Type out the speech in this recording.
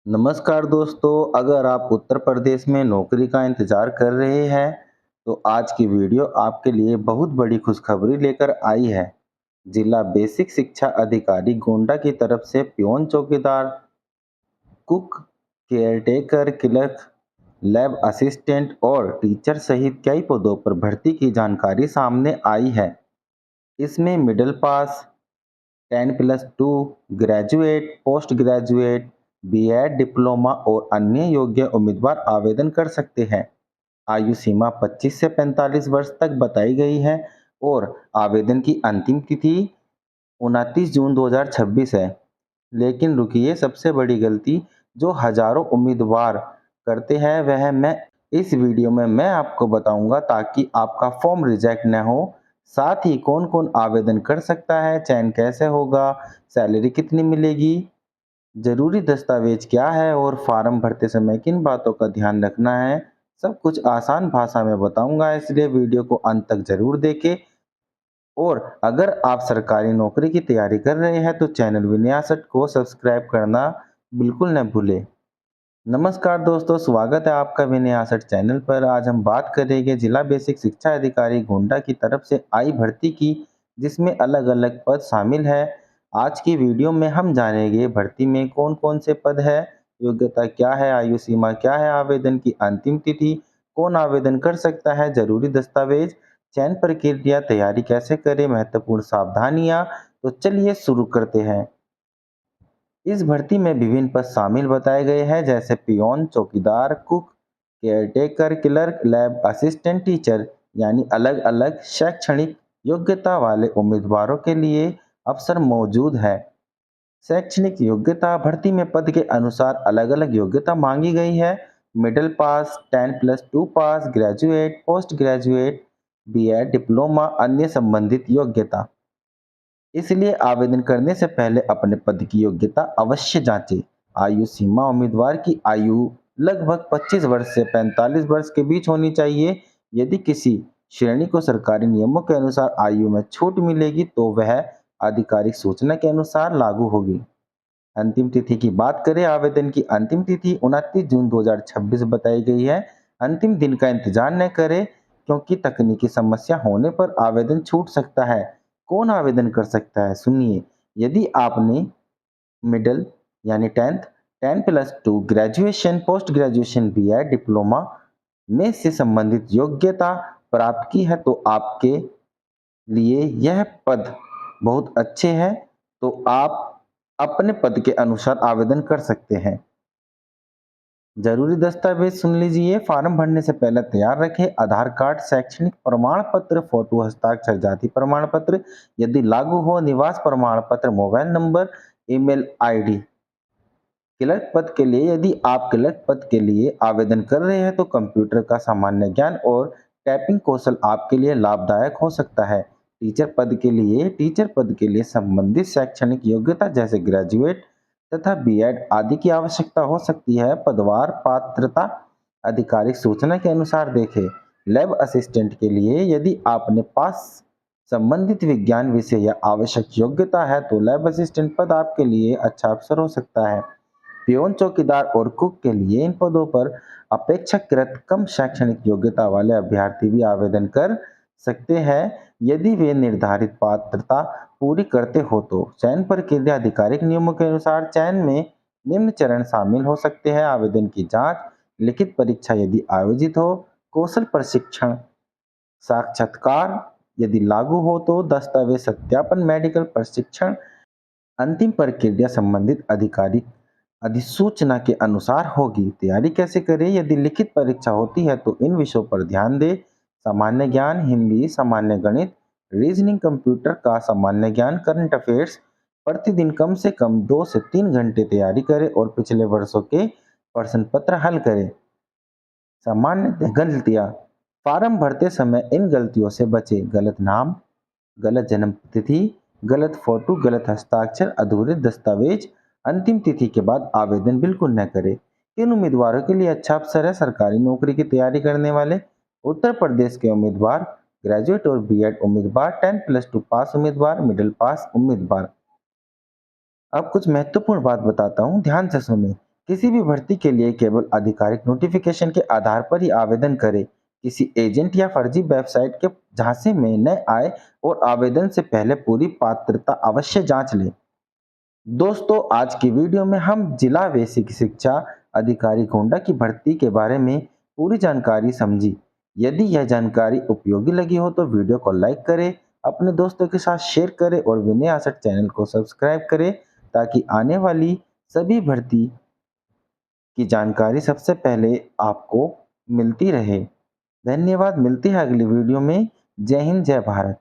नमस्कार दोस्तों, अगर आप उत्तर प्रदेश में नौकरी का इंतज़ार कर रहे हैं, तो आज की वीडियो आपके लिए बहुत बड़ी खुशखबरी लेकर आई है। जिला बेसिक शिक्षा अधिकारी गोंडा की तरफ से पियोन चौकीदार, cook, caretaker, clerk, lab assistant और टीचर सहित कई पदों पर भर्ती की जानकारी सामने आई है। इसमें middle pass, 10+2, graduate, post graduate, BEd, diploma और अन्य योग्य उम्मीदवार आवेदन कर सकते हैं। आयु सीमा 25 से 45 वर्ष तक बताई गई है और आवेदन की अंतिम तिथि 29 जून 2026 है। लेकिन रुकिए, सबसे बड़ी गलती जो हजारों उम्मीदवार करते हैं वह मैं इस वीडियो में मैं आपको बताऊंगा, ताकि आपका फॉर्म रिजेक्ट न हो। साथ ही कौन कौन आवेदन कर सकता है, चयन कैसे होगा, सैलरी कितनी मिलेगी, जरूरी दस्तावेज क्या है और फॉर्म भरते समय किन बातों का ध्यान रखना है, सब कुछ आसान भाषा में बताऊंगा। इसलिए वीडियो को अंत तक जरूर देखें। और अगर आप सरकारी नौकरी की तैयारी कर रहे हैं तो चैनल विन्यासट को सब्सक्राइब करना बिल्कुल न भूलें। नमस्कार दोस्तों, स्वागत है आपका विन्यासट चैनल पर। आज हम बात करेंगे जिला बेसिक शिक्षा अधिकारी गोंडा की तरफ से आई भर्ती की, जिसमें अलग अलग पद शामिल है। आज की वीडियो में हम जानेंगे भर्ती में कौन कौन से पद है, योग्यता क्या है, आयु सीमा क्या है, आवेदन की अंतिम तिथि, कौन आवेदन कर सकता है, जरूरी दस्तावेज, चयन प्रक्रिया, तैयारी कैसे करें, महत्वपूर्ण सावधानियां। तो चलिए शुरू करते हैं। इस भर्ती में विभिन्न पद शामिल बताए गए हैं, जैसे पियोन, चौकीदार, cook, caretaker, clerk, lab assistant, teacher. यानी अलग अलग शैक्षणिक योग्यता वाले उम्मीदवारों के लिए अवसर मौजूद है। शैक्षणिक योग्यता भर्ती में पद के अनुसार अलग अलग योग्यता मांगी गई है। Middle pass, 10+2 pass, graduate, post graduate, BEd, diploma, अन्य संबंधित योग्यता। इसलिए आवेदन करने से पहले अपने पद की योग्यता अवश्य जांचें। आयु सीमा, उम्मीदवार की आयु लगभग 25 वर्ष से 45 वर्ष के बीच होनी चाहिए। यदि किसी श्रेणी को सरकारी नियमों के अनुसार आयु में छूट मिलेगी तो वह आधिकारिक सूचना के अनुसार लागू होगी। अंतिम तिथि की बात करें, आवेदन की अंतिम तिथि 29 जून 2026 बताई गई है। अंतिम दिन का इंतजार न करें, क्योंकि तकनीकी समस्या होने पर आवेदन छूट सकता है। कौन आवेदन कर सकता है, सुनिए। यदि आपने मिडिल यानी 10+2, graduation, post graduation, B Ed, diploma में से संबंधित योग्यता प्राप्त की है तो आपके लिए यह पद बहुत अच्छे हैं। तो आप अपने पद के अनुसार आवेदन कर सकते हैं। जरूरी दस्तावेज सुन लीजिए। फॉर्म भरने से पहले तैयार रखें आधार कार्ड, शैक्षणिक प्रमाण पत्र, फोटो, हस्ताक्षर, जाति प्रमाण पत्र, यदि लागू हो निवास प्रमाण पत्र, mobile number, email ID. Clerk पद के लिए, यदि आप क्लर्क पद के लिए आवेदन कर रहे हैं तो कंप्यूटर का सामान्य ज्ञान और टाइपिंग कौशल आपके लिए लाभदायक हो सकता है। टीचर पद के लिए संबंधित शैक्षणिक योग्यता जैसे ग्रेजुएट तथा बीएड आदि की आवश्यकता हो सकती है। पदवार पात्रता आधिकारिक सूचना के अनुसार देखें। लैब असिस्टेंट के लिए, यदि आपने पास संबंधित विज्ञान विषय या आवश्यक योग्यता है तो लैब असिस्टेंट पद आपके लिए अच्छा अवसर हो सकता है। पियोन, चौकीदार और कुक के लिए इन पदों पर अपेक्षाकृत कम शैक्षणिक योग्यता वाले अभ्यर्थी भी आवेदन कर सकते हैं, यदि वे निर्धारित पात्रता पूरी करते हो। तो चयन प्रक्रिया आधिकारिक नियमों के अनुसार चयन में निम्न चरण शामिल हो सकते हैं: आवेदन की जांच, लिखित परीक्षा यदि आयोजित हो, कौशल प्रशिक्षण, साक्षात्कार यदि लागू हो तो, दस्तावेज सत्यापन, मेडिकल प्रशिक्षण। अंतिम प्रक्रिया संबंधित अधिकारी अधिसूचना के अनुसार होगी। तैयारी कैसे करें, यदि लिखित परीक्षा होती है तो इन विषयों पर ध्यान दें: सामान्य ज्ञान, हिंदी, सामान्य गणित, रीजनिंग, कंप्यूटर का सामान्य ज्ञान, करंट अफेयर्स। प्रतिदिन कम से कम 2 से 3 घंटे तैयारी करें और पिछले वर्षों के प्रश्न पत्र हल करें। सामान्य गलतियां, फॉर्म भरते समय इन गलतियों से बचें: गलत नाम, गलत जन्म तिथि, गलत फोटो, गलत हस्ताक्षर, अधूरे दस्तावेज। अंतिम तिथि के बाद आवेदन बिल्कुल न करें। किन उम्मीदवारों के लिए अच्छा अवसर है, सरकारी नौकरी की तैयारी करने वाले, उत्तर प्रदेश के उम्मीदवार, ग्रेजुएट और बीएड उम्मीदवार, 10+2 पास उम्मीदवार, मिडिल पास उम्मीदवार। अब कुछ महत्वपूर्ण बात बताता हूँ, ध्यान से सुने। किसी भी भर्ती के लिए केवल आधिकारिक नोटिफिकेशन के आधार पर ही आवेदन करें। किसी एजेंट या फर्जी वेबसाइट के झांसे में न आए और आवेदन से पहले पूरी पात्रता अवश्य जांच लें। दोस्तों, आज की वीडियो में हम जिला बेसिक शिक्षा अधिकारी गोंडा की भर्ती के बारे में पूरी जानकारी समझी। यदि यह जानकारी उपयोगी लगी हो तो वीडियो को लाइक करें, अपने दोस्तों के साथ शेयर करें और विनय आसट चैनल को सब्सक्राइब करें ताकि आने वाली सभी भर्ती की जानकारी सबसे पहले आपको मिलती रहे। धन्यवाद, मिलते हैं अगली वीडियो में। जय हिंद, जय भारत।